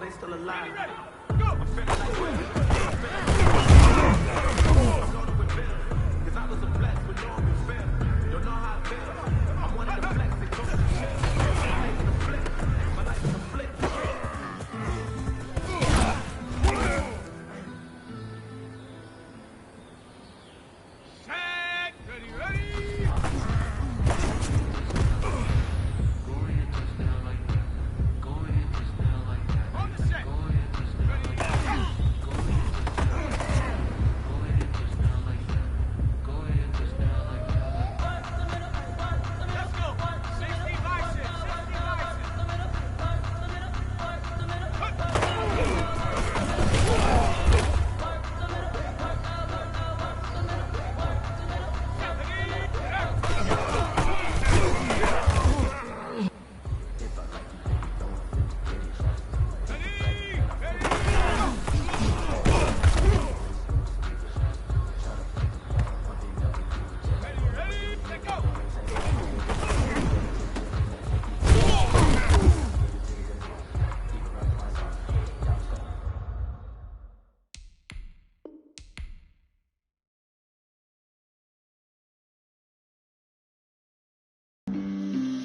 they still alive.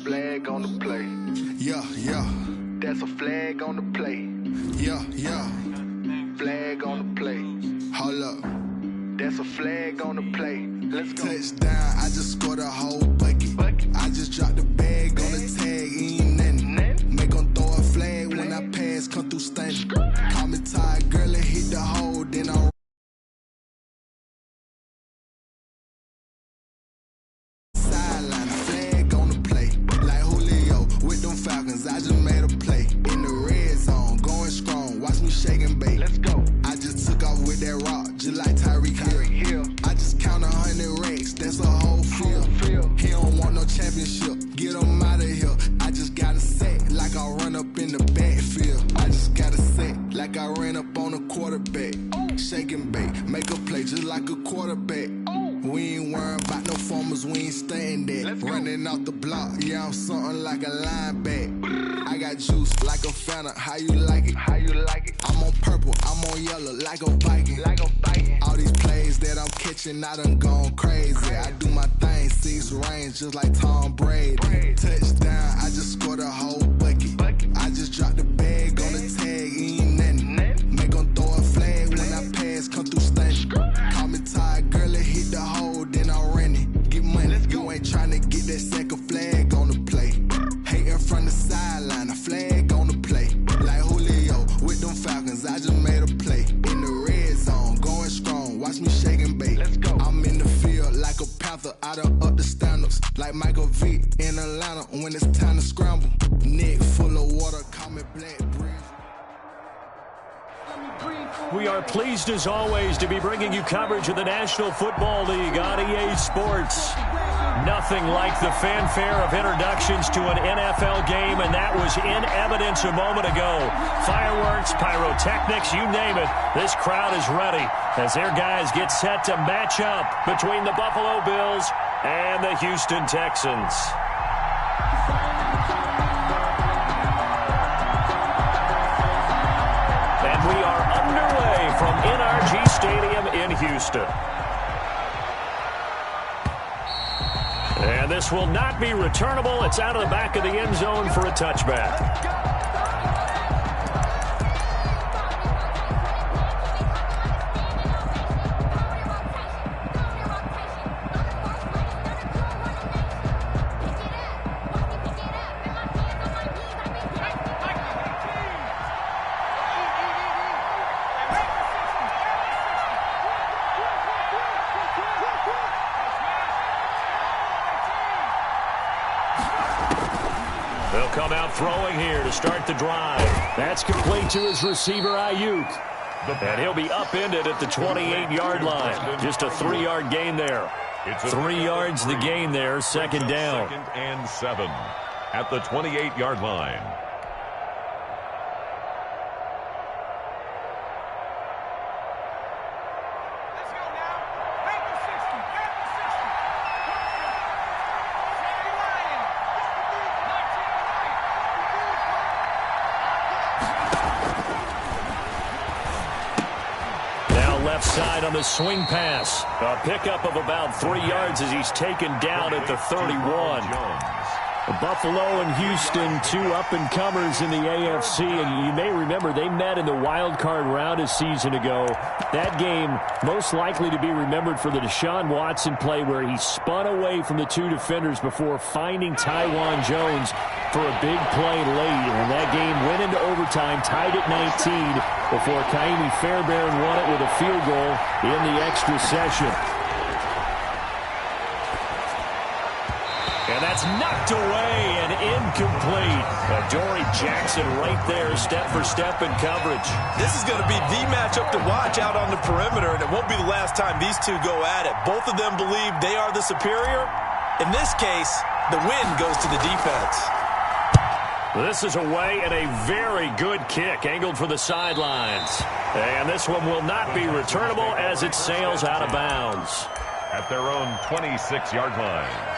Flag on the play. Yeah, yeah. That's a flag on the play. Yeah, yeah. Flag on the play. Hold up. That's a flag on the play. Let's go. Touchdown, I just scored a whole bucket. I just dropped the bag on the tag, ain't nothing. Make 'em throw a flag when I pass, come through stunning. Call me tired, girl, and hit the hole, then I sideline, flag on the play. Like Julio with them Falcons, I just made a play. In the red zone, going strong, watch me shake and bake. Let's go. I just took off with that rock, just like Tyreek Hill. I just count 100 racks, that's a whole field. He don't want no championship, get him out of here. I just got a set, like I run up in the backfield. I just got a set, like I ran up on a quarterback. Shake and bake, make a play just like a quarterback. We ain't worrying about no formers, we ain't staying there. Running out the block, yeah, I'm something like a linebacker. I got juice like a Fanta, how you like it? How you like it? I'm on purple, I'm on yellow, like a Viking. Like a Viking. All these plays that I'm catching, I done gone crazy. I do my thing, 6 range, just like Tom Brady. Touchdown, I just scored a whole bucket. I just dropped the bag on the tag, ain't nothing. Make 'em throw a flag when I pass, come through stunning. Call me tired, girl, and hit the hole, then I ran it. Get money, you ain't tryna get that second flag on the play. Hating from the sideline, a flag on the play. Like Julio with them Falcons, I just made a play. In the red zone, going strong, watch me shake and bake. Let's go. I'm in the field like a Panther, I done up the standards. Like Michael Vick in Atlanta when it's time to scramble. Neck full of water, call me Black Breeze. We are pleased as always to be bringing you coverage of the National Football League on EA Sports. Nothing like the fanfare of introductions to an NFL game, and that was in evidence a moment ago. Fireworks, pyrotechnics, you name it. This crowd is ready as their guys get set to match up between the Buffalo Bills and the Houston Texans. And we are underway from NRG Stadium in Houston. And this will not be returnable. It's out of the back of the end zone for a touchback. They'll come out throwing here to start the drive. That's complete to his receiver, Ayuk. And he'll be upended at the 28-yard line. Just a 3-yard gain there. 3 yards the gain there, second down. 2nd and 7 at the 28-yard line. side on the swing pass. A pickup of about 3 yards as he's taken down at the 31. Buffalo and Houston, two up-and-comers in the AFC, and you may remember they met in the wild card round a season ago. That game most likely to be remembered for the Deshaun Watson play where he spun away from the two defenders before finding Tywan Jones for a big play late, and that game went into overtime, tied at 19, before Kaimi Fairbairn won it with a field goal in the extra session. And that's knocked away and incomplete. Adoree Jackson right there, step for step in coverage. This is going to be the matchup to watch out on the perimeter, and it won't be the last time these two go at it. Both of them believe they are the superior. In this case, the win goes to the defense. This is away and a very good kick, angled for the sidelines. And this one will not be returnable as it sails out of bounds. At their own 26-yard line.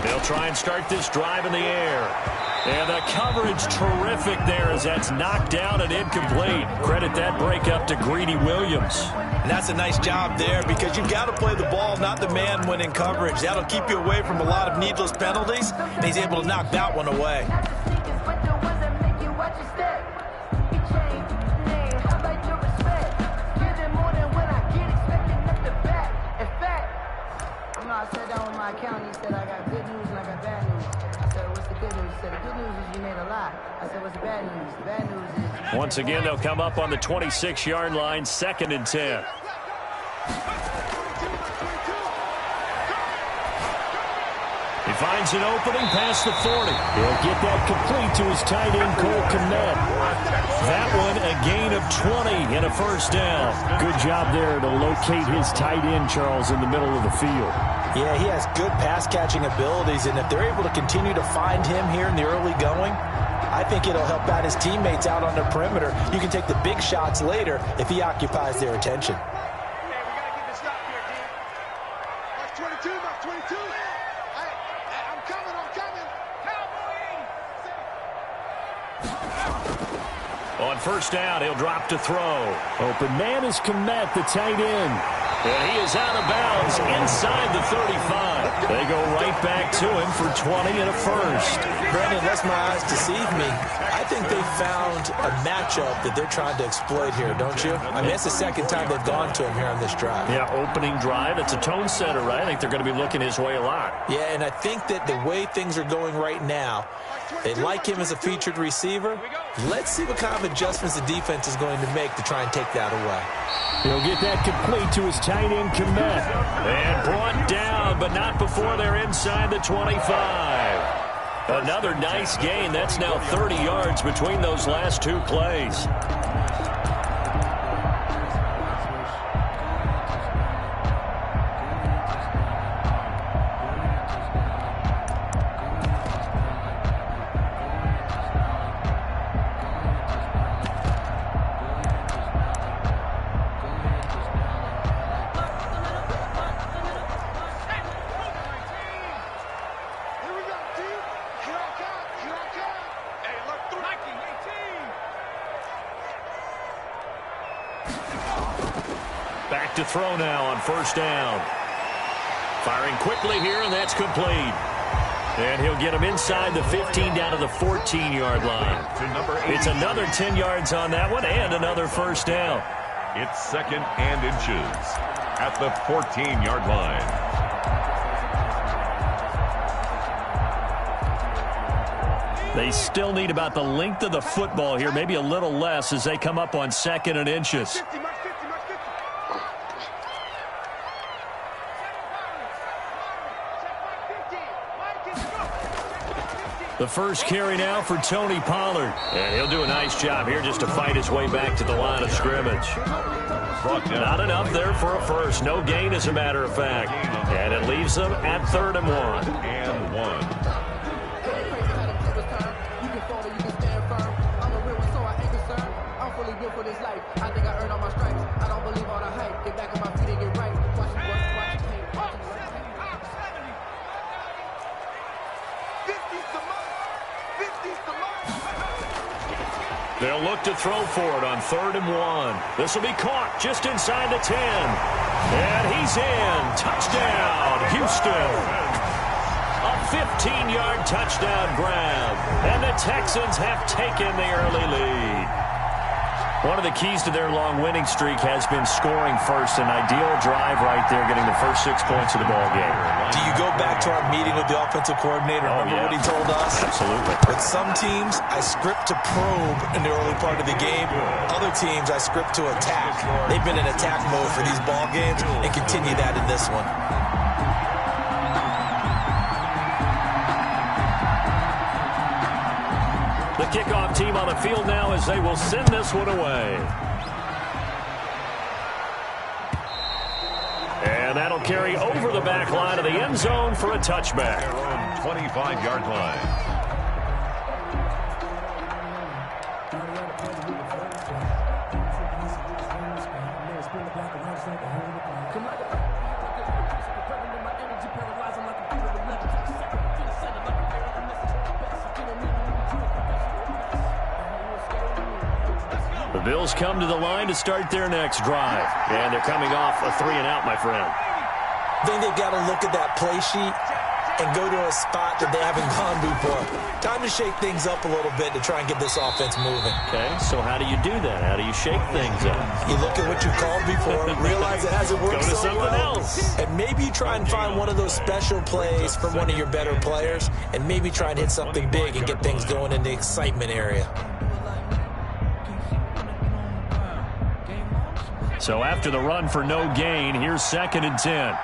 They'll try and start this drive in the air. And the coverage terrific there as that's knocked down and incomplete. Credit that breakup to Greedy Williams. And that's a nice job there because you've got to play the ball, not the man when in coverage. That'll keep you away from a lot of needless penalties, and he's able to knock that one away. I sat down with my accountant. He said, I got good news and I got bad news. I said, what's the good news? He said, the good news is you made a lot. I said, what's the bad news? The bad news is... Once again, they'll come up on the 26-yard line, 2nd and 10. He finds an opening past the 40. He'll get that complete to his tight end, Cole Kmet. That one, a gain of 20 and a first down. Good job there to locate his tight end, Charles, in the middle of the field. Yeah, he has good pass-catching abilities, and if they're able to continue to find him here in the early going, I think it'll help out his teammates out on the perimeter. You can take the big shots later if he occupies their attention. On first down, he'll drop to throw. Open man is Kmet, the tight end. And he is out of bounds inside the 35. They go right back to him for 20 and a first. Brandon, unless my eyes deceive me, I think they found a matchup that they're trying to exploit here, don't you? I mean, it's the second time they've gone to him here on this drive. Yeah, opening drive. It's a tone setter, right? I think they're going to be looking his way a lot. Yeah, and I think that the way things are going right now, they like him as a featured receiver. Let's see what kind of adjustments the defense is going to make to try and take that away. He'll get that complete to his tight end, Kmet. And brought down, but not before they're inside the 25. Another nice gain. That's now 30 yards between those last two plays. Back to throw now on first down. Firing quickly here, and that's complete. And he'll get him inside the 15 down to the 14-yard line. It's another 10 yards on that one and another first down. It's 2nd and inches at the 14-yard line. They still need about the length of the football here, maybe a little less as they come up on 2nd and inches. The first carry now for Tony Pollard. And he'll do a nice job here just to fight his way back to the line of scrimmage. Not enough there for a first. No gain, as a matter of fact. And it leaves them at 3rd and 1. They'll look to throw for it on 3rd and 1. This will be caught just inside the 10. And he's in. Touchdown, Houston. A 15-yard touchdown grab. And the Texans have taken the early lead. One of the keys to their long winning streak has been scoring first. An ideal drive right there, getting the first 6 points of the ball game. Do you go back to our meeting with the offensive coordinator? Remember what he told us? Absolutely. With some teams, I script to probe in the early part of the game. Other teams, I script to attack. They've been in attack mode for these ball games and continue that in this one. The kickoff team on the field now as they will send this one away. And that'll carry over the back line of the end zone for a touchback. Their own 25-yard line. Bills come to the line to start their next drive. And they're coming off a 3-and-out, my friend. I think they've got to look at that play sheet and go to a spot that they haven't gone before. Time to shake things up a little bit to try and get this offense moving. Okay, so how do you do that? How do you shake things up? You look at what you called before, realize it hasn't worked so well, and maybe you try and find one of those special plays from one of your better players, and maybe try and hit something big and get things going in the excitement area. So after the run for no gain, here's 2nd and 10.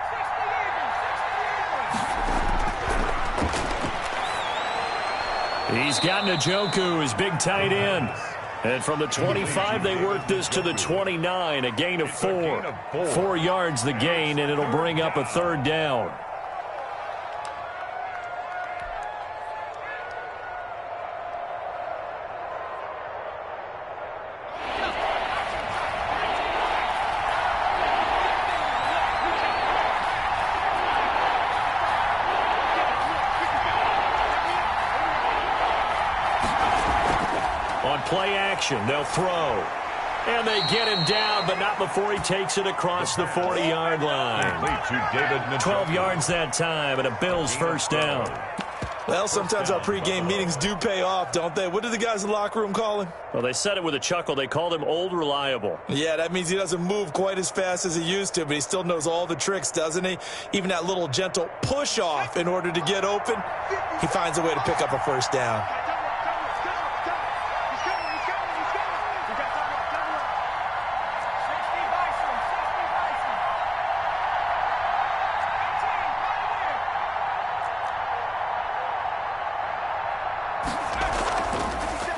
He's got Njoku, his big tight end. And from the 25, they work this to the 29, a gain of 4. 4 yards the gain, and it'll bring up a 3rd down. Play action. They'll throw. And they get him down, but not before he takes it across the 40-yard line. 12 yards that time, and a Bills first down. Well, sometimes our pregame meetings do pay off, don't they? What did the guys in the locker room call him? Well, they said it with a chuckle. They called him Old Reliable. Yeah, that means he doesn't move quite as fast as he used to, but he still knows all the tricks, doesn't he? Even that little gentle push-off in order to get open, he finds a way to pick up a first down.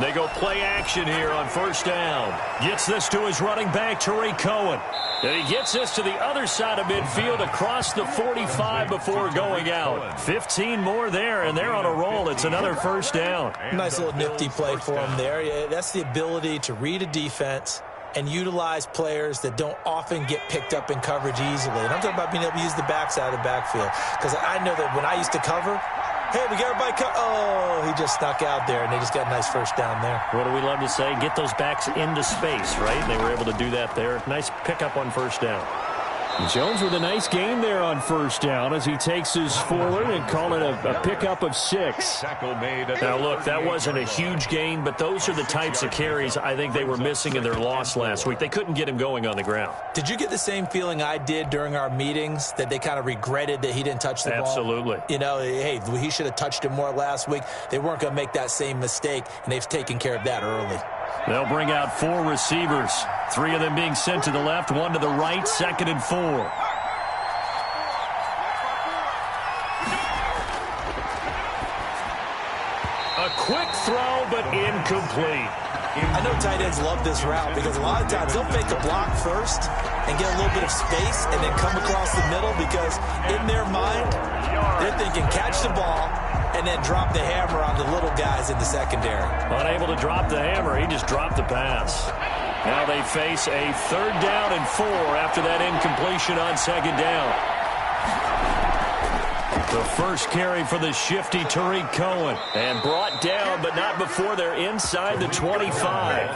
They go play action here on first down. Gets this to his running back, Tariq Cohen. And he gets this to the other side of midfield across the 45 before going out. 15 more there, and they're on a roll. It's another first down. Nice little nifty play for him there. Yeah, that's the ability to read a defense and utilize players that don't often get picked up in coverage easily. And I'm talking about being able to use the backside of the backfield. Because I know that when I used to cover, hey, we got everybody oh, he just snuck out there, and they just got a nice first down there. What do we love to say? Get those backs into space, right? And they were able to do that there. Nice pickup on first down. Jones with a nice gain there on first down as he takes his forward and call it a pickup of 6. Now, look, that wasn't a huge gain, but those are the types of carries I think they were missing in their loss last week. They couldn't get him going on the ground. Did you get the same feeling I did during our meetings, that they kind of regretted that he didn't touch the ball? Absolutely. You know, hey, he should have touched it more last week. They weren't going to make that same mistake, and they've taken care of that early. They'll bring out 4 receivers. 3 of them being sent to the left, 1 to the right, 2nd and 4. quick throw, but incomplete. I know tight ends love this route because a lot of times they'll fake a block first and get a little bit of space and then come across the middle because in their mind, they're thinking catch the ball and then drop the hammer on the little guys in the secondary. Unable to drop the hammer, he just dropped the pass. Now they face a 3rd down and 4 after that incompletion on 2nd down. The first carry for the shifty Tariq Cohen. And brought down, but not before they're inside the 25.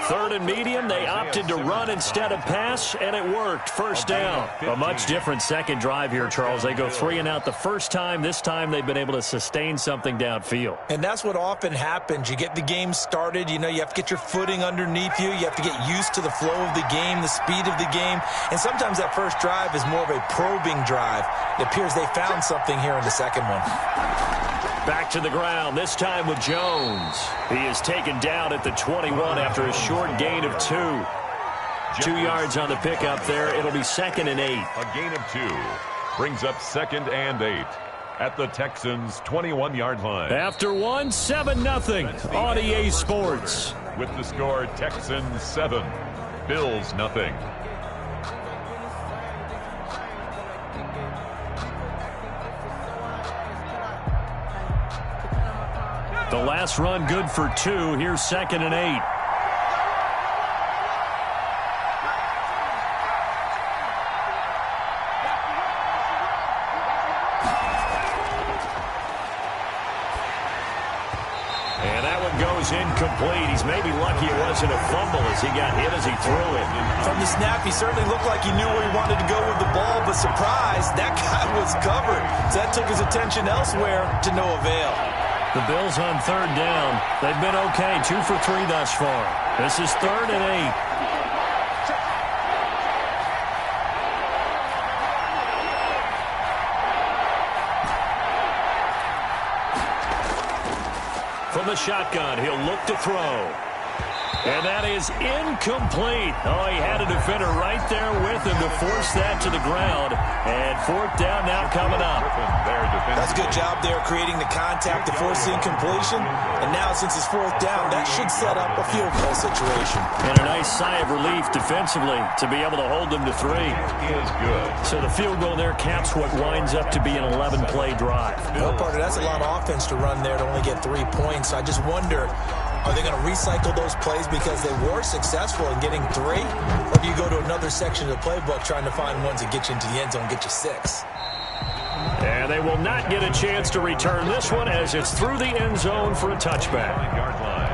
3rd and medium, they opted to run instead of pass, and it worked. 1st down. A much different second drive here, Charles. They go 3 and out the first time. This time they've been able to sustain something downfield. And that's what often happens. You get the game started. You know, you have to get your footing underneath you. You have to get used to the flow of the game, the speed of the game. And sometimes that first drive is more of a probing drive. It appears they found something here in the second one. Back to the ground, this time with Jones. He is taken down at the 21 after a short gain of 2. 2 yards on the pickup there. It'll be 2nd and 8. A gain of 2 brings up 2nd and 8 at the Texans' 21-yard line. After 1, 7-0 on EA Sports. With the score, Texans 7, Bills nothing. The last run good for 2. Here's 2nd and 8. And that one goes incomplete. He's maybe lucky it wasn't a fumble as he got hit as he threw it. From the snap, he certainly looked like he knew where he wanted to go with the ball, but surprise, that guy was covered. So that took his attention elsewhere to no avail. The Bills on 3rd down. They've been okay, 2 for 3 thus far. This is 3rd and 8. From the shotgun, he'll look to throw. And that is incomplete. Oh, he had a defender right there with him to force that to the ground. And 4th down now coming up. That's a good job there creating the contact to force the incompletion. And now since it's 4th down, that should set up a field goal situation. And a nice sigh of relief defensively to be able to hold them to 3. Is good. So the field goal there caps what winds up to be an 11-play drive. Well, partner, that's a lot of offense to run there to only get 3 points. So I just wonder, are they going to recycle those plays because they were successful in getting 3? Or do you go to another section of the playbook trying to find ones that get you into the end zone and get you 6? And they will not get a chance to return this one as it's through the end zone for a touchback. 9-yard line.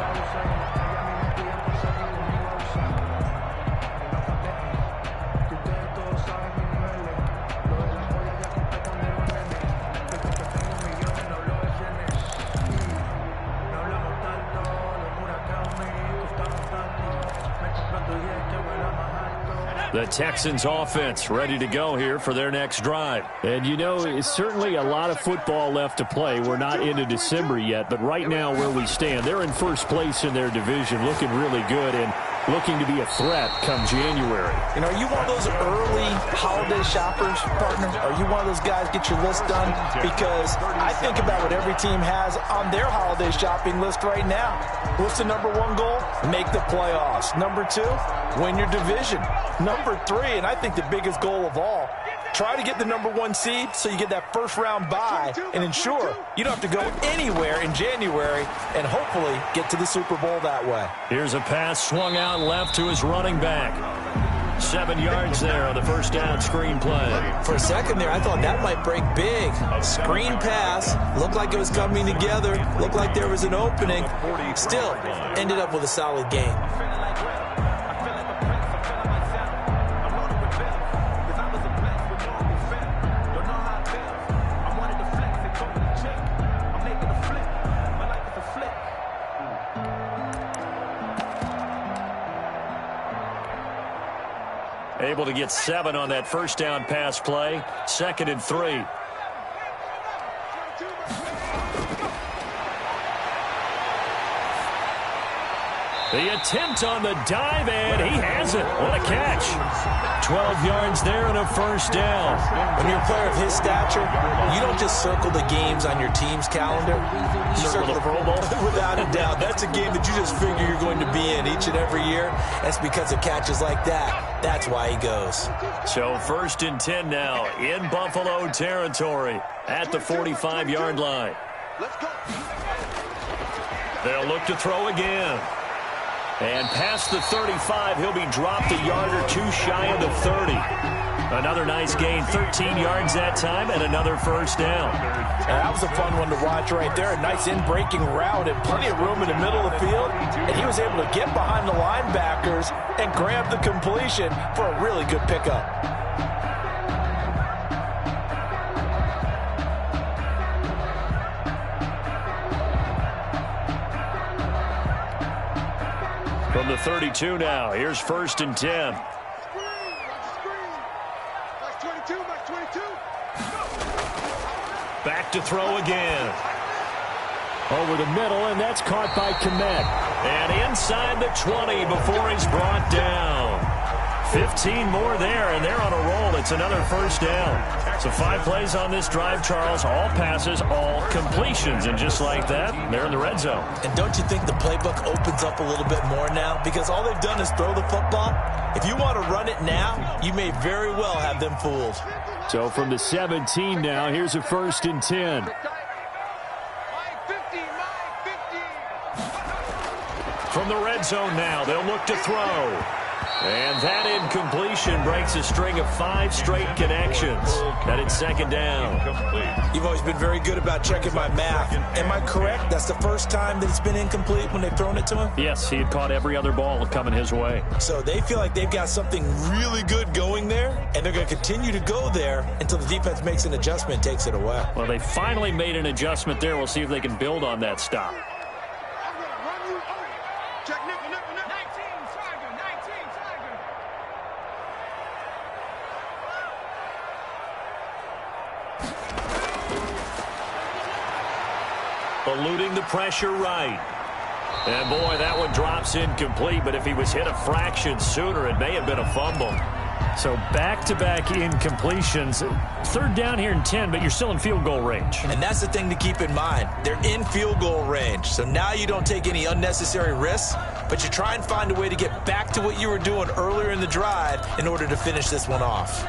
The Texans offense ready to go here for their next drive. And you know, it's certainly a lot of football left to play. We're not into December yet, but right now where we stand, they're in first place in their division, looking really good and looking to be a threat come January. You know, are you one of those early holiday shoppers, partner? Are you one of those guys get your list done? Because I think about what every team has on their holiday shopping list right now. What's the number 1 goal? Make the playoffs. Number 2, win your division. Number 3, and I think the biggest goal of all, try to get the number 1 seed so you get that first-round bye and ensure you don't have to go anywhere in January and hopefully get to the Super Bowl that way. Here's a pass swung out left to his running back. 7 yards there on the first down screen play. For a second there, I thought that might break big. Screen pass, looked like it was coming together, looked like there was an opening. Still, ended up with a solid gain. Able to get 7 on that first down pass play. 2nd and 3. The attempt on the dive, and he has it. What a catch. 12 yards there and a first down. When you're a player of his stature, you don't just circle the games on your team's calendar. You circle the Pro Bowl. Without a doubt. That's a game that you just figure you're going to be in each and every year. That's because of catches like that. That's why he goes. So 1st and 10 now in Buffalo territory at the 45-yard line. Let's go. They'll look to throw again. And past the 35, he'll be dropped a yard or two shy of the 30. Another nice gain, 13 yards that time, and another first down. That was a fun one to watch right there. A nice in-breaking route and plenty of room in the middle of the field. And he was able to get behind the linebackers and grab the completion for a really good pickup. From the 32 now, here's 1st and 10. Back to throw again. Over the middle, and that's caught by Kmet. And inside the 20 before he's brought down. 15 more there, and they're on a roll. It's another first down. So 5 plays on this drive, Charles. All passes, all completions. And just like that, they're in the red zone. And don't you think the playbook opens up a little bit more now? Because all they've done is throw the football. If you want to run it now, you may very well have them fooled. So from the 17 now, here's a 1st and 10. From the red zone now, they'll look to throw. And that incompletion breaks a string of 5 straight connections. That is 2nd down. You've always been very good about checking my math. Am I correct? That's the first time that it's been incomplete when they've thrown it to him? Yes, he had caught every other ball coming his way. So they feel like they've got something really good going there, and they're going to continue to go there until the defense makes an adjustment and takes it away. Well, they finally made an adjustment there. We'll see if they can build on that stop. Eluding the pressure right. And boy, that one drops incomplete, but if he was hit a fraction sooner, it may have been a fumble. So back-to-back incompletions. 3rd down here and 10, but you're still in field goal range. And that's the thing to keep in mind. They're in field goal range. So now you don't take any unnecessary risks, but you try and find a way to get back to what you were doing earlier in the drive in order to finish this one off.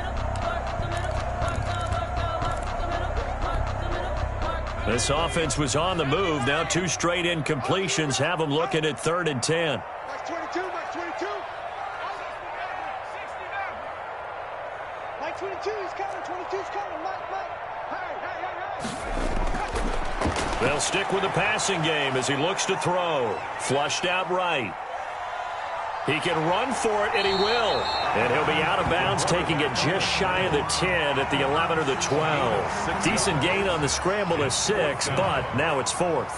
This offense was on the move. Now 2 straight incompletions have them looking at 3rd and 10. They'll stick with the passing game as he looks to throw. Flushed out right. He can run for it, and he will. And he'll be out of bounds, taking it just shy of the 10 at the 11 or the 12. Decent gain on the scramble to 6, but now it's 4th.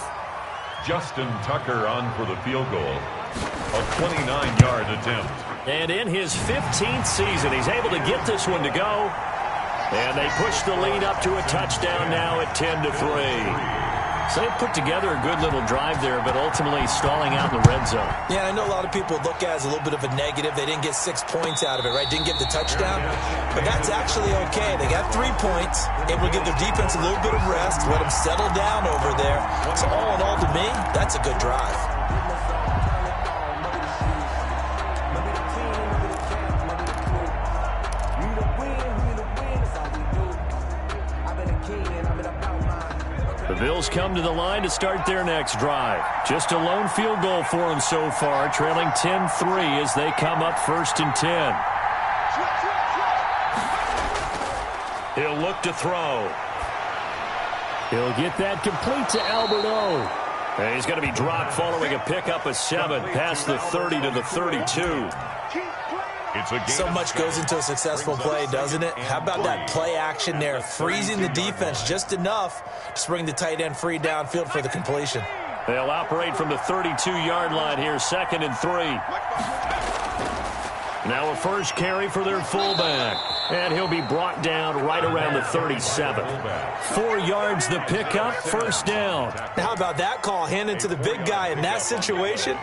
Justin Tucker on for the field goal. A 29-yard attempt. And in his 15th season, he's able to get this one to go. And they push the lead up to a touchdown now at 10-3. So they put together a good little drive there, but ultimately stalling out in the red zone. Yeah, I know a lot of people look at it as a little bit of a negative. They didn't get 6 points out of it, right? Didn't get the touchdown. But that's actually okay. They got 3 points, able to give their defense a little bit of rest, let them settle down over there. So all in all, to me, that's a good drive. The Bills come to the line to start their next drive. Just a lone field goal for them so far, trailing 10-3 as they come up 1st and 10. He'll look to throw. He'll get that complete to Albert O. And he's going to be dropped following a pickup of 7 past the 30 to the 32. So much goes into a successful play, doesn't it? How about that play action there, freezing the defense just enough to bring the tight end free downfield for the completion. They'll operate from the 32-yard line here, 2nd and 3. Now a first carry for their fullback. And he'll be brought down right around the 37. 4 yards the pickup, first down. How about that call handed to the big guy in that situation?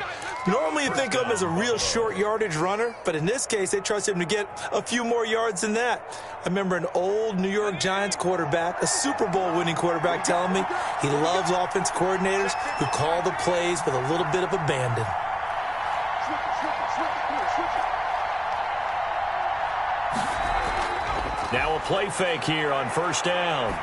Normally you think of him as a real short yardage runner, but in this case they trust him to get a few more yards than that. I remember an old New York Giants quarterback, a Super Bowl winning quarterback, telling me he loves offense coordinators who call the plays with a little bit of abandon. Now a play fake here on first down.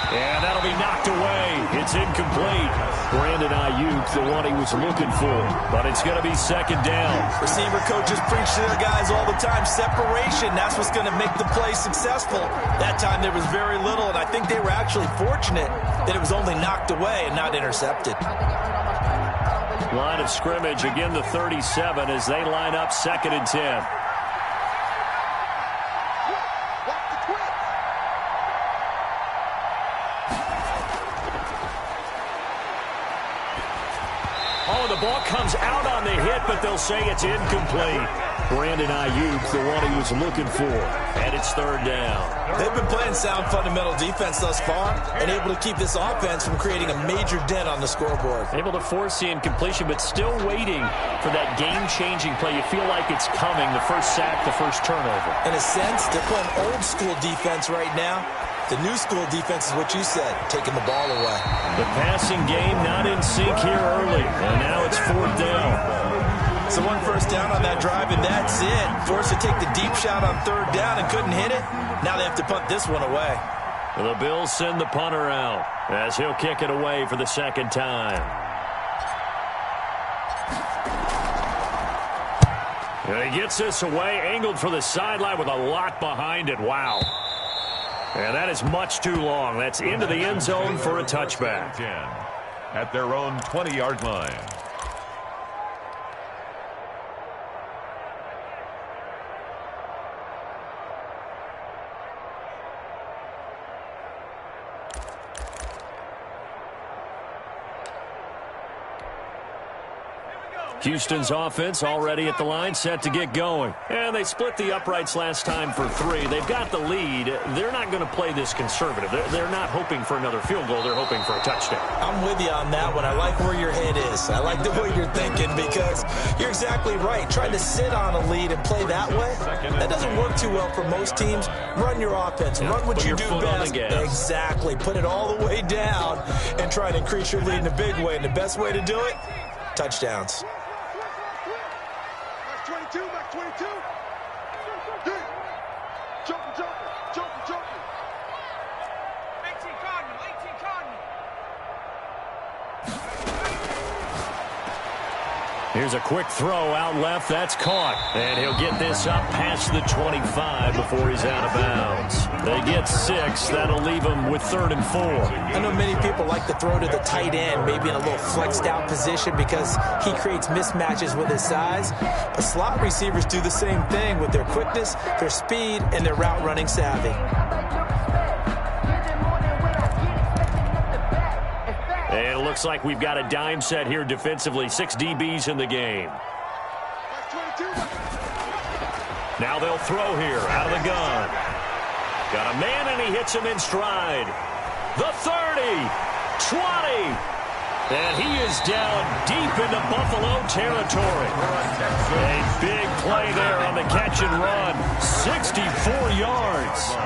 And that'll be knocked away. It's incomplete. Brandon Ayuk, the one he was looking for. But it's going to be second down. Receiver coaches preach to their guys all the time. Separation, that's what's going to make the play successful. That time there was very little, and I think they were actually fortunate that it was only knocked away and not intercepted. Line of scrimmage, again the 37 as they line up 2nd and 10. The ball comes out on the hit, but they'll say it's incomplete. Brandon Ayuk, the one he was looking for. And it's 3rd down. They've been playing sound fundamental defense thus far and able to keep this offense from creating a major dent on the scoreboard. Able to force the incompletion, but still waiting for that game-changing play. You feel like it's coming, the first sack, the first turnover. In a sense, they're playing old-school defense right now. The new school defense is what you said, taking the ball away. The passing game not in sync here early, and now it's 4th down. So 1 first down on that drive, and that's it. Forced to take the deep shot on 3rd down and couldn't hit it. Now they have to punt this one away. The Bills send the punter out as he'll kick it away for the 2nd time. And he gets this away, angled for the sideline with a lot behind it. Wow. And that is much too long. That's into the end zone for a touchback. 10 at their own 20-yard line. Houston's offense already at the line, set to get going. And they split the uprights last time for 3. They've got the lead. They're not going to play this conservative. They're not hoping for another field goal. They're hoping for a touchdown. I'm with you on that one. I like where your head is. I like the way you're thinking because you're exactly right. Trying to sit on a lead and play that way, that doesn't work too well for most teams. Run your offense. Run what you do best. Exactly. Put it all the way down and try to increase your lead in a big way. And the best way to do it, touchdowns. Back 22. Jumping. 18 Cardinal. Here's a quick throw out left. That's caught. And he'll get this up past the 25 before he's out of bounds. They get 6. That'll leave him with 3rd and 4. I know many people like to throw to the tight end, maybe in a little flexed out position because he creates mismatches with his size. But slot receivers do the same thing with their quickness, their speed, and their route running savvy. And it looks like we've got a dime set here defensively. 6 DBs in the game. Now they'll throw here out of the gun. Got a man, and he hits him in stride. The 30, 20. And he is down deep into Buffalo territory. A big play there on the catch and run. 64 yards.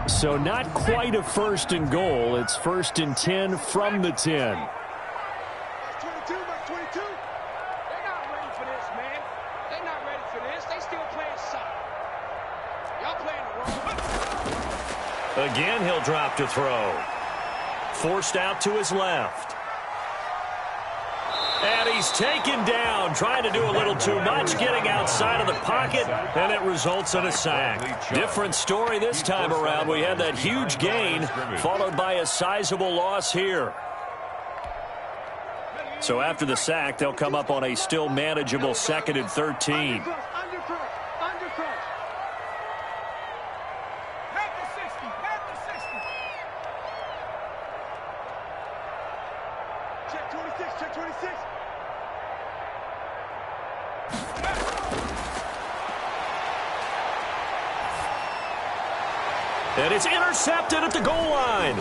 So not quite a 1st and goal. It's 1st and 10 from the 10. Back 22. They're not ready for this, man. They're not ready for this. They still playing soccer. Y'all playing the wrong. Again, he'll drop to throw. Forced out to his left. And he's taken down, trying to do a little too much, getting outside of the pocket, and it results in a sack. Different story this time around. We had that huge gain, followed by a sizable loss here. So after the sack, they'll come up on a still manageable 2nd and 13. Check 26. And it's intercepted at the goal line.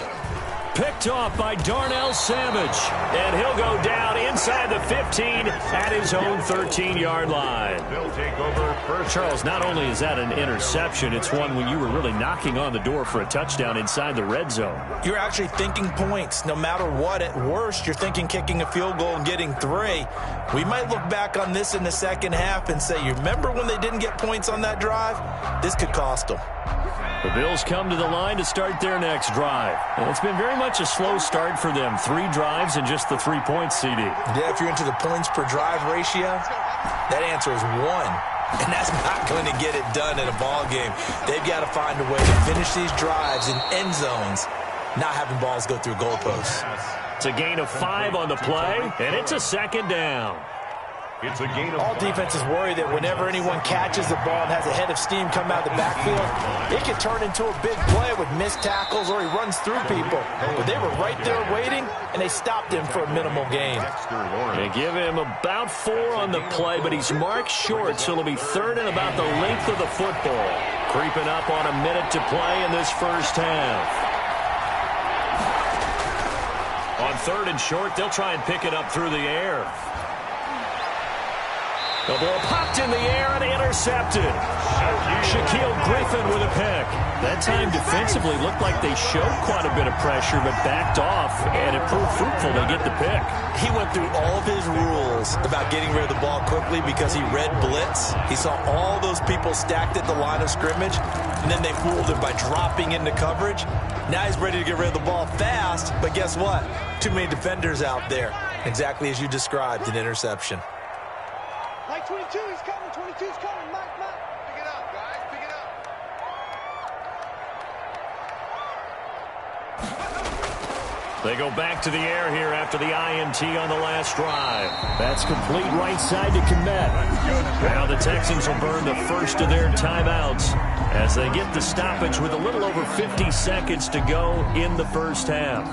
Picked off by Darnell Savage. And he'll go down inside the 15 at his own 13-yard line. They'll take over first. Charles, not only is that an interception, it's one when you were really knocking on the door for a touchdown inside the red zone. You're actually thinking points. No matter what, at worst, you're thinking kicking a field goal and getting 3. We might look back on this in the second half and say, you remember when they didn't get points on that drive? This could cost them. The Bills come to the line to start their next drive. And it's been very much a slow start for them. 3 drives and just the 3 points, CD. Yeah, if you're into the points per drive ratio, that answer is 1. And that's not going to get it done in a ball game. They've got to find a way to finish these drives in end zones, not having balls go through goalposts. It's a gain of 5 on the play, and it's a second down. It's a gain of All defenses worry that whenever anyone catches the ball and has a head of steam come out of the backfield, it can turn into a big play with missed tackles or he runs through people. But they were right there waiting, and they stopped him for a minimal gain. They give him about 4 on the play, but he's marked short, so it'll be 3rd and about the length of the football. Creeping up on a minute to play in this first half. On 3rd and short, they'll try and pick it up through the air. The ball popped in the air and intercepted. Shaquille Griffin with a pick. That time defensively looked like they showed quite a bit of pressure but backed off, and it proved fruitful to get the pick. He went through all of his rules about getting rid of the ball quickly because he read blitz. He saw all those people stacked at the line of scrimmage, and then they fooled him by dropping into coverage. Now he's ready to get rid of the ball fast, but guess what? Too many defenders out there. Exactly as you described, an interception. Mike 22, he's coming. 22's coming. Mike. Pick it up, guys. Pick it up. They go back to the air here after the INT on the last drive. That's complete right side to Kmet. Now the Texans will burn the first of their timeouts as they get the stoppage with a little over 50 seconds to go in the first half.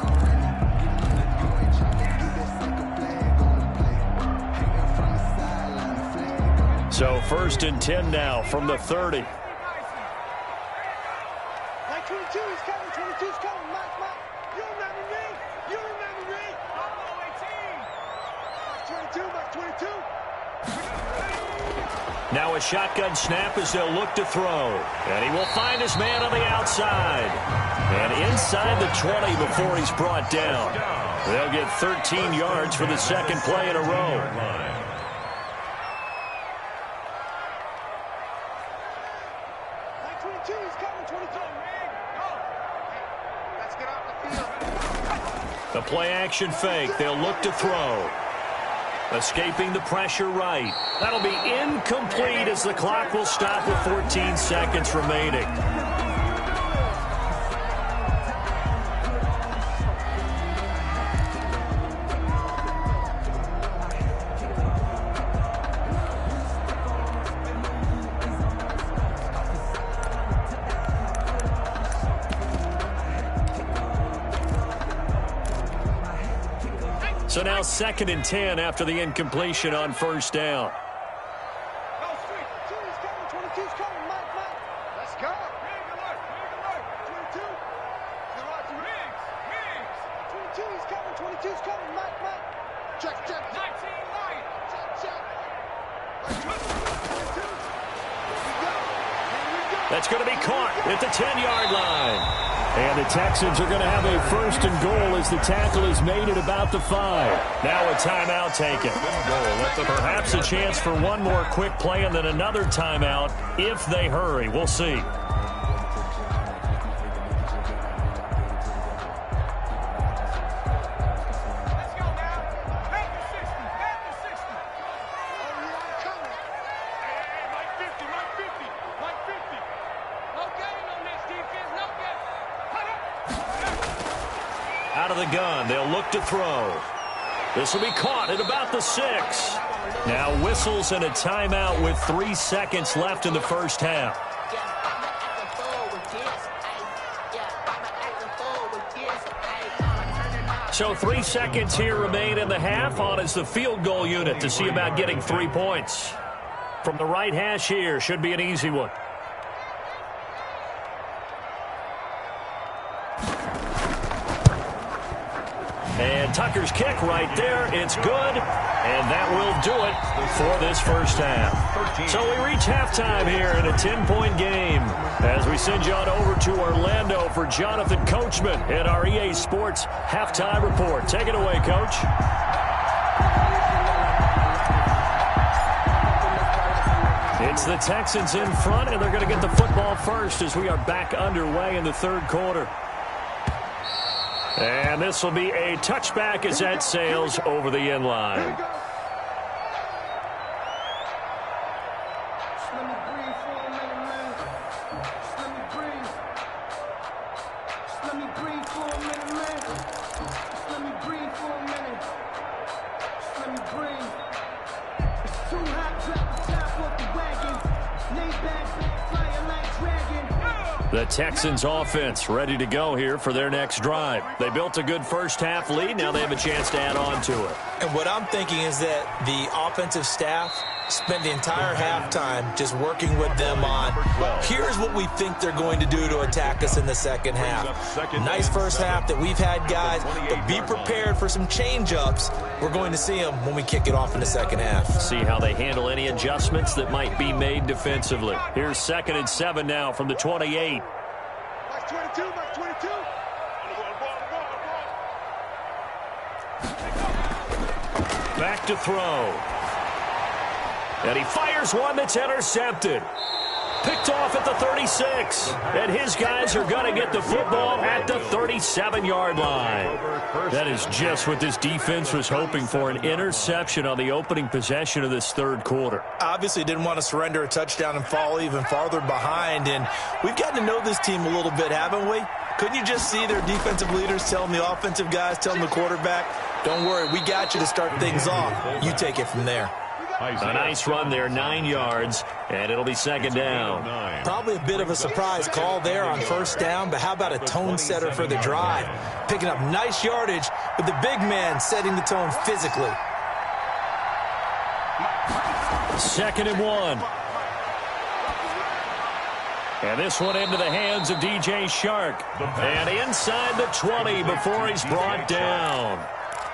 So 1st and 10 now from the 30. Mike 22, he's coming. 22's coming. Mike. You remember me? Mike 22. Now a shotgun snap as they'll look to throw. And he will find his man on the outside. And inside the 20 before he's brought down. They'll get 13 yards for the second play in a row. The play-action fake. They'll look to throw. Escaping the pressure right. That'll be incomplete as the clock will stop with 14 seconds remaining. So now 2nd and 10 after the incompletion on 1st down. Let's go. 22, he's coming. 22's coming. Mike. Check. 19, Mike. Check. That's going to be caught at the 10-yard line. And the Texans are going to have a 1st and goal as the tackle is made at about the 5. Now a timeout taken. Perhaps a chance for one more quick play and then another timeout if they hurry. We'll see. Out of the gun, they'll look to throw. This will be caught at about the 6. Now whistles and a timeout with 3 seconds left in the first half. So 3 seconds here remain in the half. On is the field goal unit to see about getting 3 points. From the right hash here, should be an easy one. And Tucker's kick right there. It's good. And that will do it for this first half. So we reach halftime here in a 10-point game as we send you on over to Orlando for Jonathan Coachman in our EA Sports Halftime Report. Take it away, Coach. It's the Texans in front, and they're going to get the football first as we are back underway in the third quarter. And this will be a touchback as that sails over the end line. The Texans offense ready to go here for their next drive. They built a good first half lead. Now they have a chance to add on to it. And what I'm thinking is that the offensive staff spent the entire halftime just working with them on, here's what we think they're going to do to attack us in the second half. Nice first half that we've had, guys, but be prepared for some change-ups. We're going to see them when we kick it off in the second half. See how they handle any adjustments that might be made defensively. Here's 2nd and 7 now from the 28. Max 22, Max 22. Back to throw. And he fires one that's intercepted. Picked off at the 36. And his guys are going to get the football at the 37-yard line. That is just what this defense was hoping for, an interception on the opening possession of this third quarter. Obviously didn't want to surrender a touchdown and fall even farther behind. And we've gotten to know this team a little bit, haven't we? Couldn't you just see their defensive leaders telling the offensive guys, telling the quarterback, don't worry, we got you to start things off. You take it from there. A nice run there, 9 yards, and it'll be second down. Probably a bit of a surprise call there on first down, but how about a tone setter for the drive? Picking up nice yardage with the big man setting the tone physically. 2nd and 1. And this one into the hands of DJ Shark. And inside the 20 before he's brought down.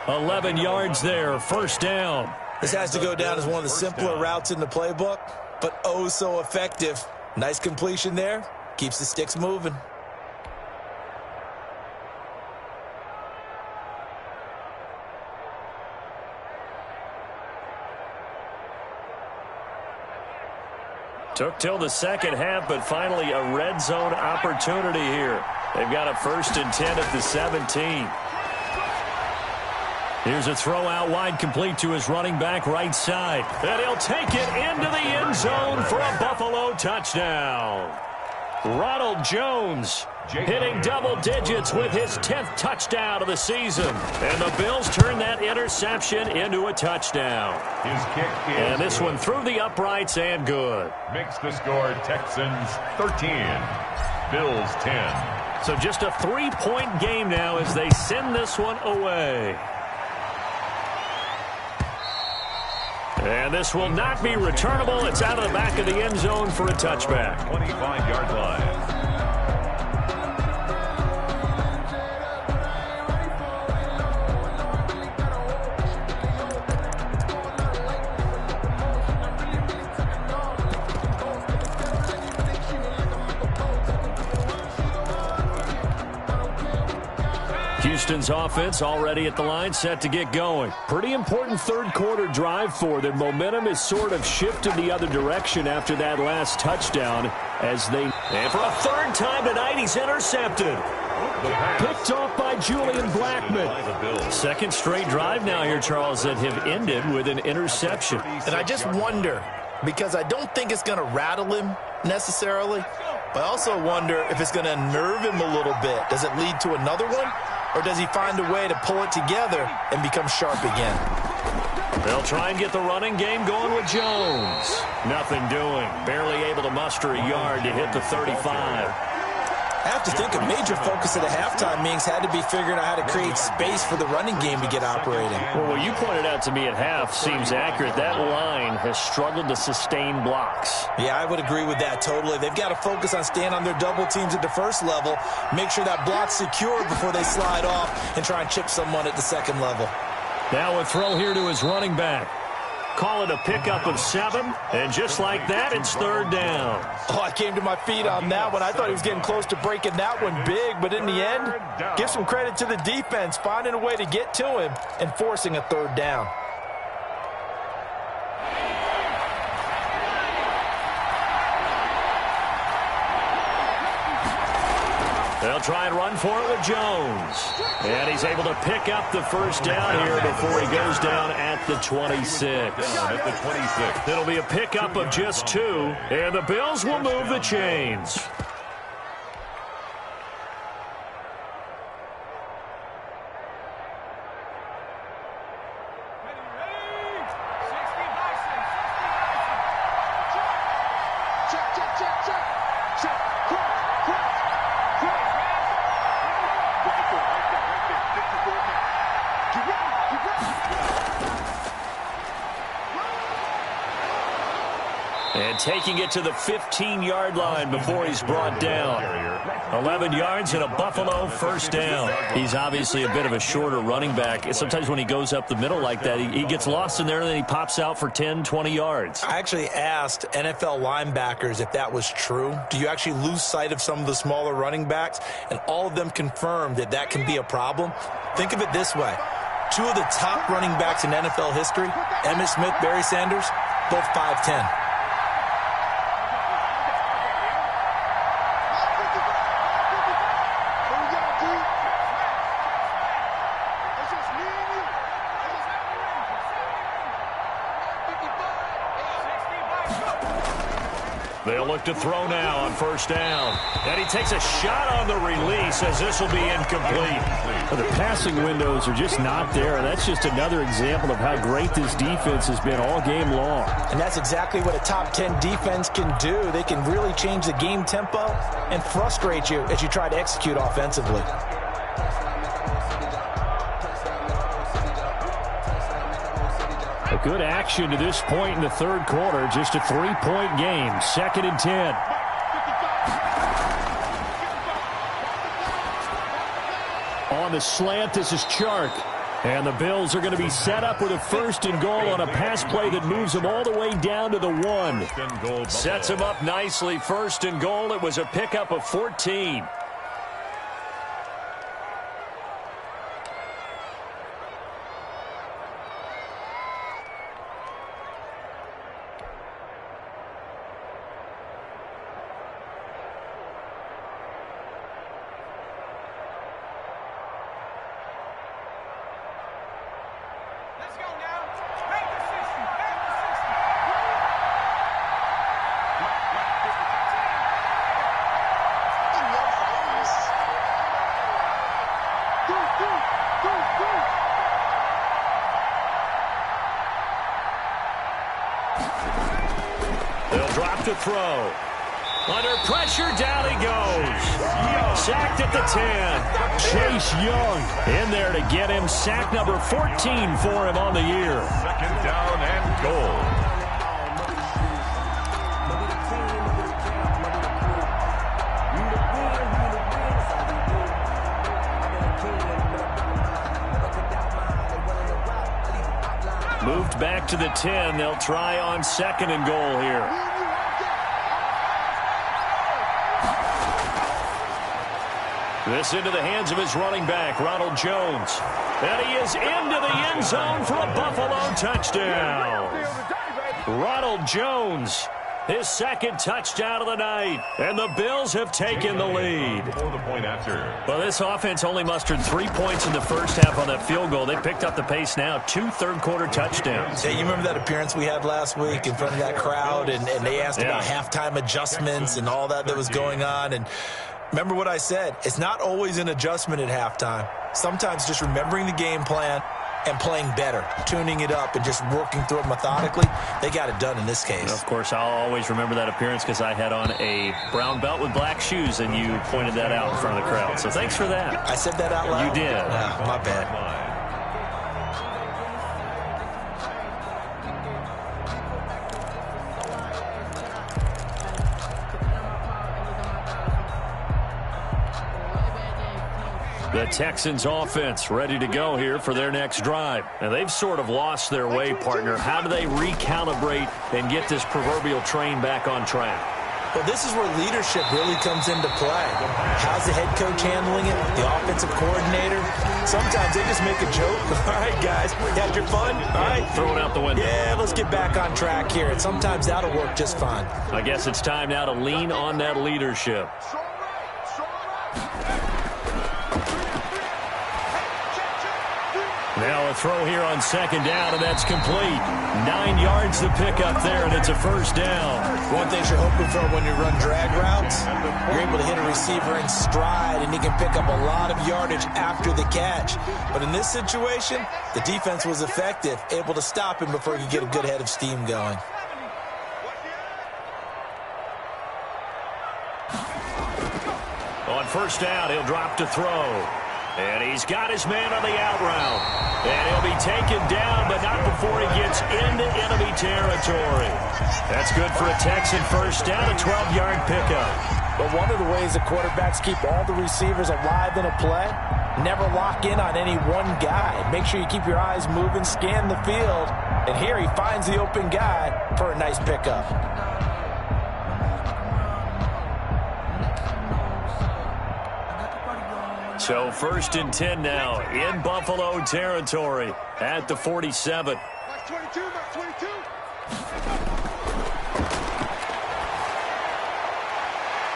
11 yards there, first down. This has to go down as one of the simpler routes in the playbook, but oh so effective. Nice completion there. Keeps the sticks moving. Took till the second half, but finally a red zone opportunity here. They've got a 1st and 10 at the 17. Here's a throw out wide, complete to his running back right side. And he'll take it into the end zone for a Buffalo touchdown. Ronald Jones hitting double digits with his 10th touchdown of the season. And the Bills turn that interception into a touchdown. His kick is and this one through the uprights and good. Makes the score Texans 13, Bills 10. So just a 3-point game now as they send this one away. And this will not be returnable. It's out of the back of the end zone for a touchback. 25-yard line. Houston's offense already at the line, set to get going. Pretty important third quarter drive for them. Momentum is sort of shifted the other direction after that last touchdown as they... And for a third time tonight, he's intercepted. Picked off by Julian Blackmon. Second straight drive now here, Charles, that have ended with an interception. And I just wonder, because I don't think it's going to rattle him necessarily, but I also wonder if it's going to unnerve him a little bit. Does it lead to another one? Or does he find a way to pull it together and become sharp again? They'll try and get the running game going with Jones. Nothing doing. Barely able to muster a yard to hit the 35. I have to think a major focus of the halftime meetings had to be figuring out how to create space for the running game to get operating. Well, what you pointed out to me at half seems accurate. That line has struggled to sustain blocks. Yeah, I would agree with that totally. They've got to focus on staying on their double teams at the first level, make sure that block's secure before they slide off and try and chip someone at the second level. Now a throw here to his running back. Call it a pickup of 7, and just like that, it's third down. Oh, I came to my feet on that one. I thought he was getting close to breaking that one big, but in the end, give some credit to the defense, finding a way to get to him and forcing a third down. They'll try and run for it with Jones. And he's able to pick up the first down here before he goes down at the 26. It'll be a pickup of just 2, and the Bills will move the chains. And taking it to the 15-yard line before he's brought down. 11 yards and a Buffalo first down. He's obviously a bit of a shorter running back. Sometimes when he goes up the middle like that, he gets lost in there and then he pops out for 10, 20 yards. I actually asked NFL linebackers if that was true. Do you actually lose sight of some of the smaller running backs? And all of them confirmed that that can be a problem. Think of it this way. 2 of the top running backs in NFL history, Emmitt Smith, Barry Sanders, both 5'10". They'll look to throw now on first down. And he takes a shot on the release as this will be incomplete. Well, the passing windows are just not there, and that's just another example of how great this defense has been all game long. And that's exactly what a top 10 defense can do. They can really change the game tempo and frustrate you as you try to execute offensively. A good action to this point in the third quarter. Just a 3-point game. 2nd and 10. On the slant, this is Chark. And the Bills are going to be set up with a 1st and goal on a pass play that moves them all the way down to the 1. Sets him up nicely. 1st and goal. It was a pickup of 14. They'll drop to throw. Under pressure, down he goes. Sacked at the 10. Chase Young In there to get him. Sack number 14 for him on the year. 2nd down and goal. Moved back to the 10. They'll try on 2nd and goal here. This into the hands of his running back, Ronald Jones. And he is into the end zone for a Buffalo touchdown. Ronald Jones, his 2nd touchdown of the night. And the Bills have taken the lead. Well, this offense only mustered 3 points in the first half on that field goal. They picked up the pace now. 2 third-quarter touchdowns. Hey, you remember that appearance we had last week in front of that crowd? And they asked about halftime adjustments and all that was going on. And remember what I said. It's not always an adjustment at halftime. Sometimes just remembering the game plan, and playing better, tuning it up and just working through it methodically. They got it done in this case. Of course, I'll always remember that appearance because I had on a brown belt with black shoes, and you pointed that out in front of the crowd. So thanks for that. I said that out loud? You did. My bad. The Texans offense ready to go here for their next drive. And they've sort of lost their way, partner. How do they recalibrate and get this proverbial train back on track? Well, this is where leadership really comes into play. How's the head coach handling it? The offensive coordinator? Sometimes they just make a joke. All right, guys, you had your fun? All right. Throw it out the window. Yeah, let's get back on track here. And sometimes that'll work just fine. I guess it's time now to lean on that leadership. Now a throw here on second down, and that's complete. 9 yards to pick up there, and it's a first down. One thing you're hoping for when you run drag routes, you're able to hit a receiver in stride, and he can pick up a lot of yardage after the catch. But in this situation, the defense was effective, able to stop him before he could get a good head of steam going. On first down, he'll drop to throw. And he's got his man on the out route. And he'll be taken down, but not before he gets into enemy territory. That's good for a Texan first down, a 12-yard pickup. But one of the ways the quarterbacks keep all the receivers alive in a play, never lock in on any one guy. Make sure you keep your eyes moving, scan the field. And here he finds the open guy for a nice pickup. So first and 10 now in Buffalo territory at the 47.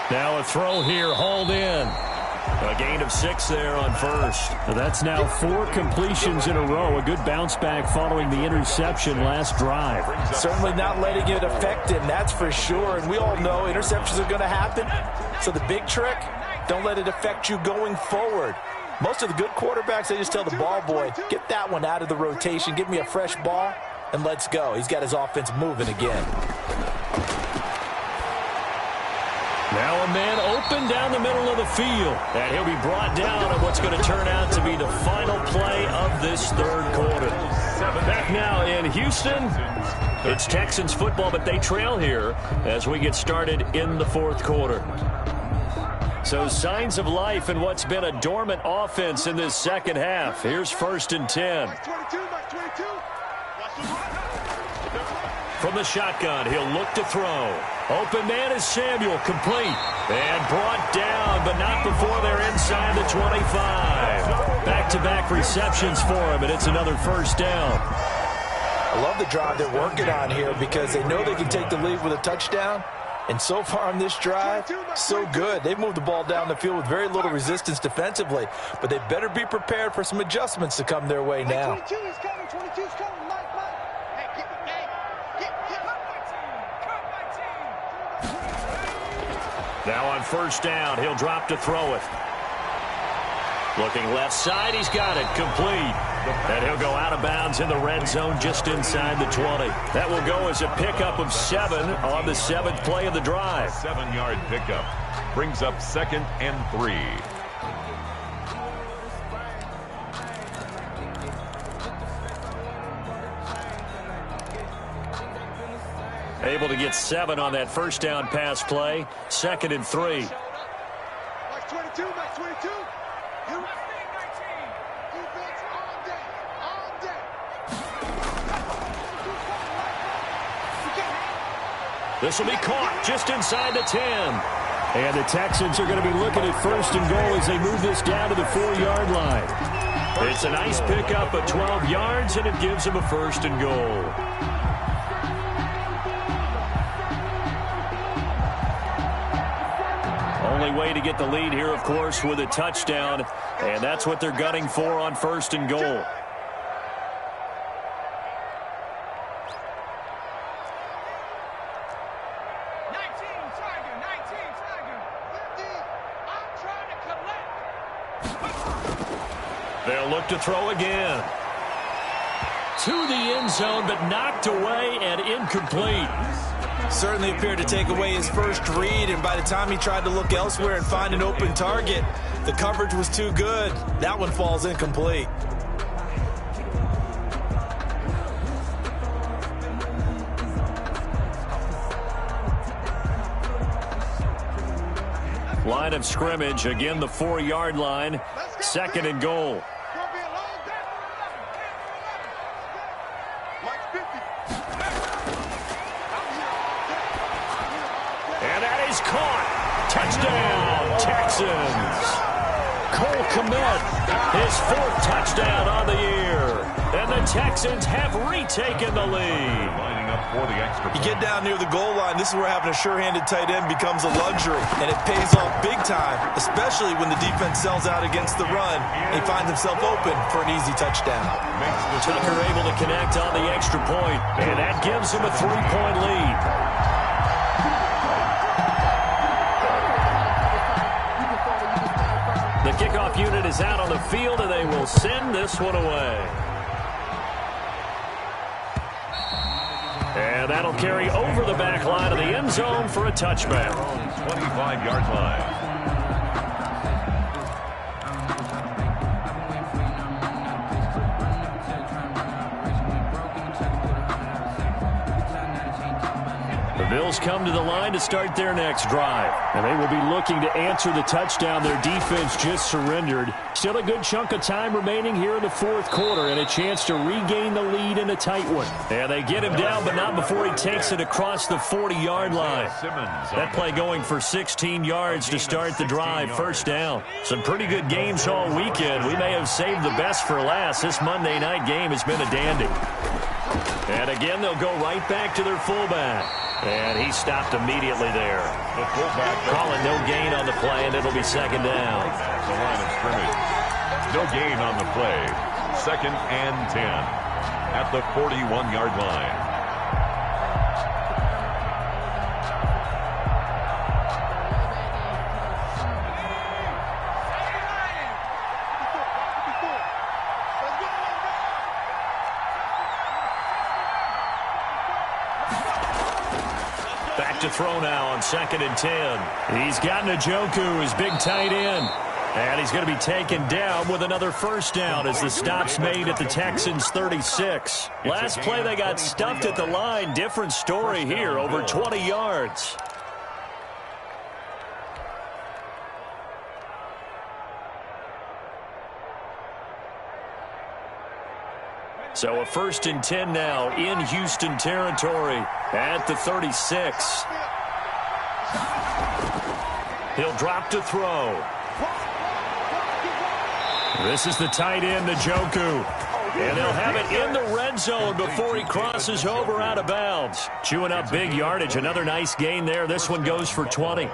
Now a throw here, hauled in. A gain of 6 there on first. That's now 4 completions in a row. A good bounce back following the interception last drive. Certainly not letting it affect him, that's for sure. And we all know interceptions are going to happen. So the big trick, don't let it affect you going forward. Most of the good quarterbacks, they just tell the ball boy, get that one out of the rotation, give me a fresh ball, and let's go. He's got his offense moving again. Now a man open down the middle of the field. And he'll be brought down on what's going to turn out to be the final play of this third quarter. Back now in Houston. It's Texans football, but they trail here as we get started in the fourth quarter. So signs of life in what's been a dormant offense in this second half. Here's first and 10. From the shotgun, he'll look to throw. Open man is Samuel, complete. And brought down, but not before they're inside the 25. Back-to-back receptions for him, and it's another first down. I love the drive they're working on here because they know they can take the lead with a touchdown. And so far on this drive, so good. They've moved the ball down the field with very little resistance defensively. But they better be prepared for some adjustments to come their way now. 22 is coming, 22 is coming, Mike. Hey, get my team. Now on first down, he'll drop to throw it. Looking left side, he's got it, complete. And he'll go out of bounds in the red zone just inside the 20. That will go as a pickup of 7 on the 7th play of the drive. 7-yard pickup brings up 2nd and 3. Able to get 7 on that first down pass play. 2nd and 3. Mike 22, Mike 22. This will be caught just inside the 10. And the Texans are going to be looking at first and goal as they move this down to the 4-yard line. It's a nice pickup of 12 yards, and it gives them a first and goal. Only way to get the lead here, of course, with a touchdown, and that's what they're gunning for on first and goal. They'll look to throw again. to the end zone, but knocked away and incomplete. Certainly appeared to take away his first read, and by the time he tried to look elsewhere and find an open target, the coverage was too good. That one falls incomplete. Line of scrimmage, again the 4-yard line, 2nd and goal. And that is caught. Touchdown, Texans. Cole Kmet, his 4th touchdown on the year. And the Texans have retaken the lead. Lining up for the extra point. You get down near the goal line, this is where having a sure-handed tight end becomes a luxury, and it pays off big time, especially when the defense sells out against the run and he finds himself open for an easy touchdown. Tucker able to connect on the extra point, and that gives him a 3-point lead. The kickoff unit is out on the field, and they will send this one away. And that'll carry over the back line of the end zone for a touchback. 25-yard line. The Bills come to the line to start their next drive. And they will be looking to answer the touchdown their defense just surrendered. Still a good chunk of time remaining here in the 4th quarter and a chance to regain the lead in a tight one. And they get him down, but not before he takes it across the 40-yard line. That play going for 16 yards to start the drive, 1st down. Some pretty good games all weekend. We may have saved the best for last. This Monday night game has been a dandy. And again, they'll go right back to their fullback. And he stopped immediately there. The fullback calling no gain on the play, and it'll be 2nd down. The line of scrimmage. No gain on the play. 2nd and 10 at the 41-yard line. Back to throw now on 2nd and 10. He's got Njoku, his big tight end. And he's going to be taken down with another 1st down as the stop's made at the Texans' 36. Last play they got stuffed at the line. Different story here, over 20 yards. So a 1st and 10 now in Houston territory at the 36. He'll drop to throw. This is the tight end, Njoku. And they'll have it in the red zone before he crosses over out of bounds. Chewing up big yardage. Another nice gain there. This one goes for 20.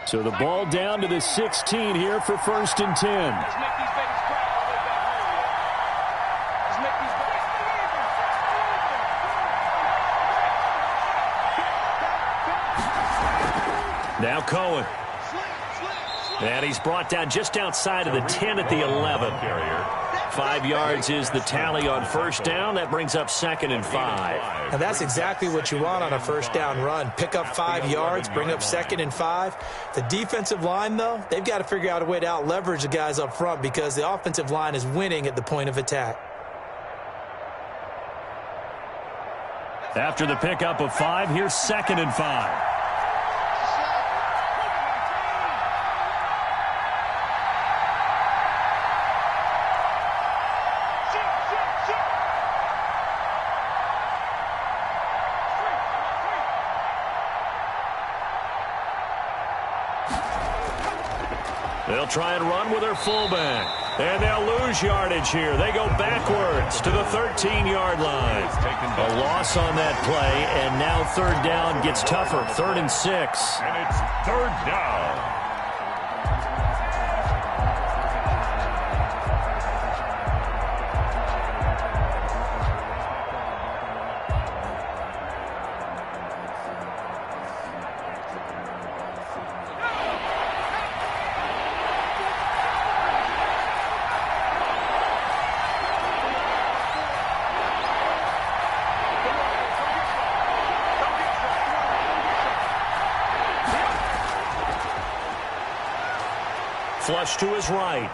So the ball down to the 16 here for 1st and 10. Now Cohen. And he's brought down just outside of the 10 at the 11. 5 yards is the tally on 1st down. That brings up 2nd and 5. And that's exactly what you want on a 1st down run. Pick up 5 yards, bring up 2nd and 5. The defensive line, though, they've got to figure out a way to out-leverage the guys up front because the offensive line is winning at the point of attack. After the pickup of 5, here's 2nd and 5. They'll try and run with their fullback. And they'll lose yardage here. They go backwards to the 13-yard line. A loss on that play, and now 3rd down gets tougher. 3rd and 6. And it's 3rd down. Flush to his right.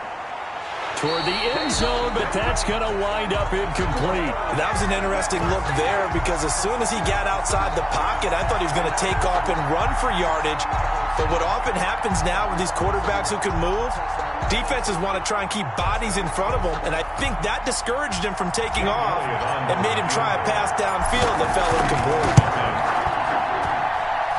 Toward the end zone, but that's going to wind up incomplete. That was an interesting look there because as soon as he got outside the pocket, I thought he was going to take off and run for yardage. But what often happens now with these quarterbacks who can move, defenses want to try and keep bodies in front of them, and I think that discouraged him from taking off and made him try a pass downfield that fell incomplete.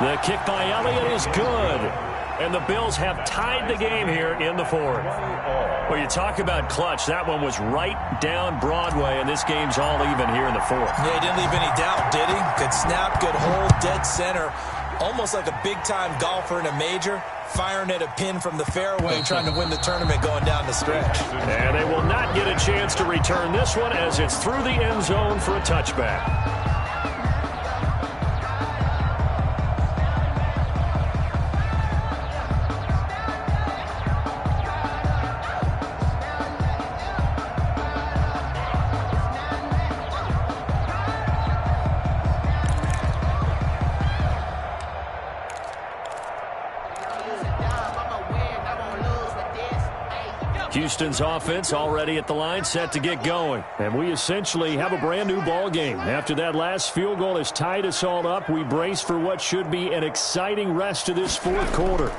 The kick by Elliott is good. And the Bills have tied the game here in the fourth. Well, you talk about clutch. That one was right down Broadway, and this game's all even here in the fourth. Yeah, he didn't leave any doubt, did he? Good snap, good hold, dead center. Almost like a big-time golfer in a major, firing at a pin from the fairway, trying to win the tournament going down the stretch. And they will not get a chance to return this one as it's through the end zone for a touchback. Houston's offense already at the line, set to get going. And we essentially have a brand-new ball game. After that last field goal has tied us all up, we brace for what should be an exciting rest of this fourth quarter.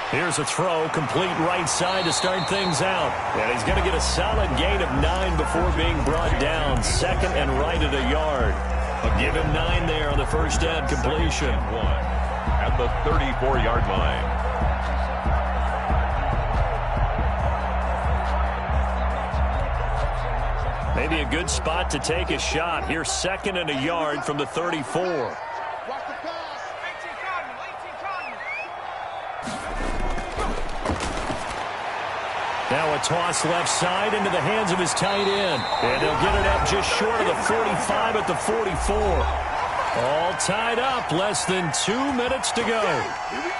Here's a throw, complete right side to start things out. And he's going to get a solid gain of 9 before being brought down. Second and right at a yard. But give him 9 there on the first down completion. 1 at the 34-yard line. Maybe a good spot to take a shot. Here's second and a yard from the 34. Now a toss left side into the hands of his tight end. And they'll get it up just short of the 45 at the 44. All tied up. Less than 2 minutes to go. Here we go.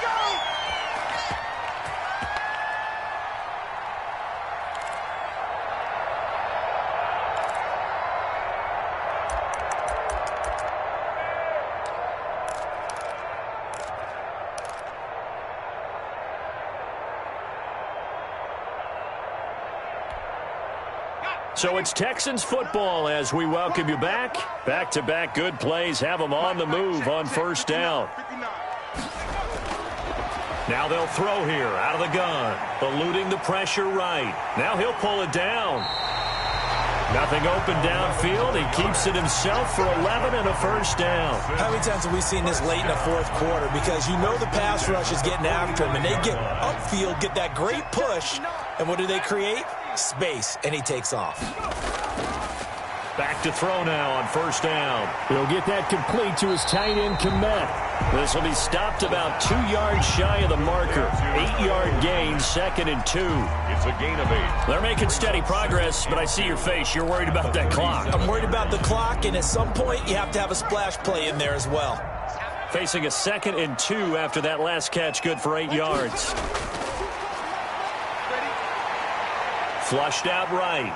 So it's Texans football as we welcome you back. Back-to-back good plays have them on the move on first down. Now they'll throw here out of the gun. Eluding the pressure right. Now he'll pull it down. Nothing open downfield. He keeps it himself for 11 and a first down. How many times have we seen this late in the fourth quarter? Because you know the pass rush is getting after him, and they get upfield, get that great push, and what do they create? Space, and he takes off. Back to throw now on first down. He'll get that complete to his tight end, Komet. This will be stopped about 2 yards shy of the marker. 8-yard gain, second and 2. It's a gain of 8. They're making steady progress, but I see your face. You're worried about that clock. I'm worried about the clock, and at some point you have to have a splash play in there as well. Facing a second and 2 after that last catch, good for 8 yards. Flushed out right.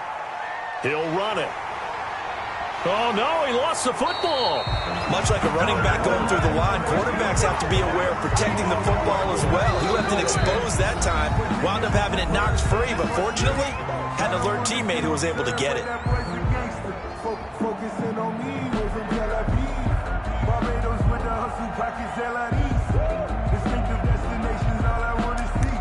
He'll run it. Oh, no, he lost the football. Much like a running back going through the line, quarterbacks have to be aware of protecting the football as well. He left it exposed that time, wound up having it knocked free, but fortunately, had an alert teammate who was able to get it. Focusing on me, wasn't Tel Aviv. Barbados with the hustle pockets, distinctive destinations, all I want to see.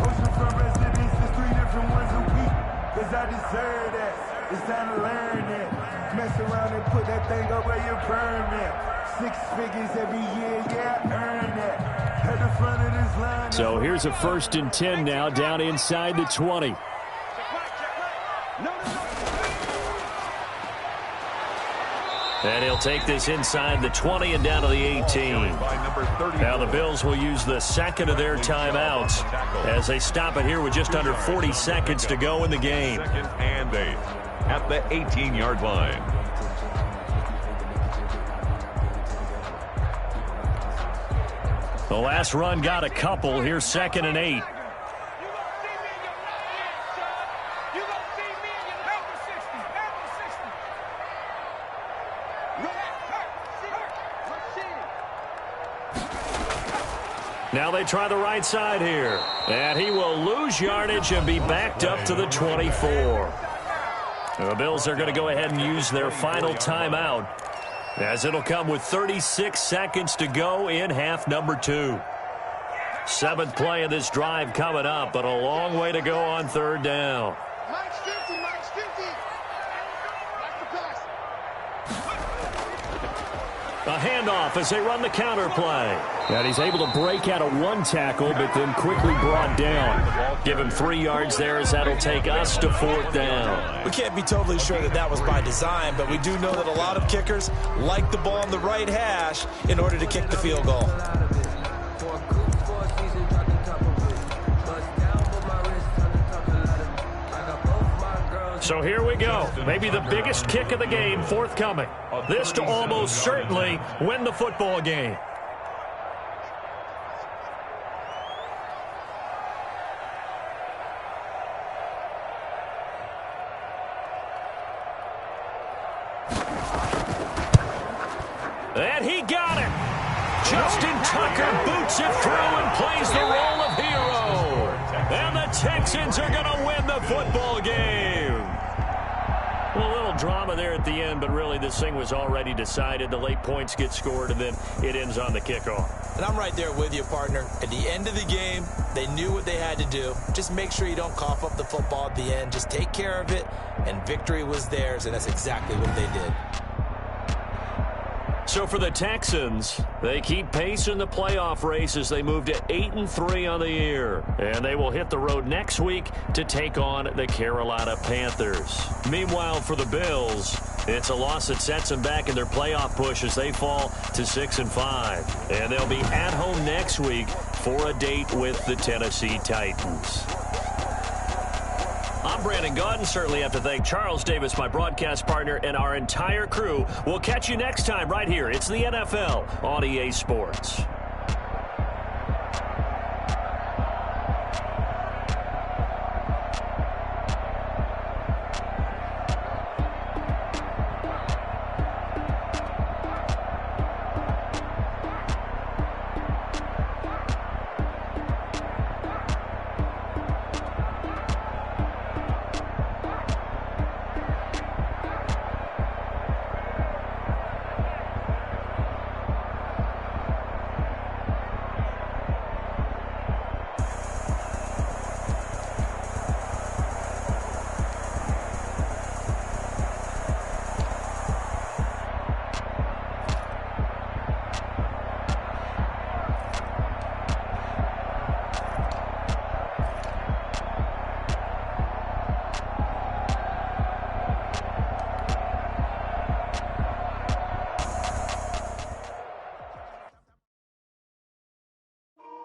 Oceanfront residences, 3 different ones a week. Cause I deserve that. It's time to learn that. Mess around and put that thing up where you permit. 6 figures every year, yeah, I earn that. At the front of this line. So here's a first and 10 now, down inside the 20. And he'll take this inside the 20 and down to the 18. Now the Bills will use the second of their timeouts as they stop it here with just under 40 seconds to go in the game. Second and 8 at the 18-yard line. The last run got a couple. Here's second and 8. Now they try the right side here. And he will lose yardage and be backed up to the 24. The Bills are going to go ahead and use their final timeout, as it'll come with 36 seconds to go in half number 2. 7th play of this drive coming up, but a long way to go on 3rd down. Mike's 50, Mike's 50. That's the pass. A handoff as they run the counter play. And he's able to break out of 1 tackle, but then quickly brought down. Give him 3 yards there, as that'll take us to 4th down. We can't be totally sure that that was by design, but we do know that a lot of kickers like the ball on the right hash in order to kick the field goal. So here we go. Maybe the biggest kick of the game forthcoming. This to almost certainly win the football game. And he got it. Justin Tucker boots it through and plays the role of hero. And the Texans are going to win the football game. Well, a little drama there at the end, but really this thing was already decided. The late points get scored, and then it ends on the kickoff. And I'm right there with you, partner. At the end of the game, they knew what they had to do. Just make sure you don't cough up the football at the end. Just take care of it, and victory was theirs, and that's exactly what they did. So for the Texans, they keep pace in the playoff race as they move to 8-3 on the year. And they will hit the road next week to take on the Carolina Panthers. Meanwhile, for the Bills, it's a loss that sets them back in their playoff push as they fall to 6-5. And they'll be at home next week for a date with the Tennessee Titans. I'm Brandon Gaudin. Certainly have to thank Charles Davis, my broadcast partner, and our entire crew. We'll catch you next time right here. It's the NFL on EA Sports.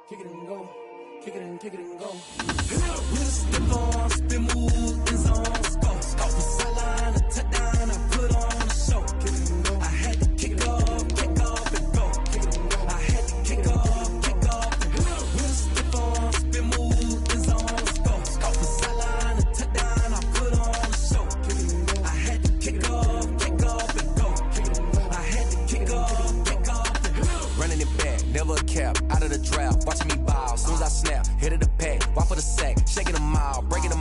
Kick it and go. Kick it and go. Wrist the ball, spin move, in zone, go. Off the sideline, a touchdown, I put on a show. Kick it and go. I had to kick off and go. Kick it and go. I had to kick off and go. Wrist the ball, spin move, in zone, go. Off the sideline, a touchdown, I put on a show. Kick it and go. I had to kick off and go. Kick it and go. I had to kick off and go. Running it back, never a cap, out of the draft, watching me ball. Soon as I snap, hit of the pack, walk for the sack, shaking them all, breaking them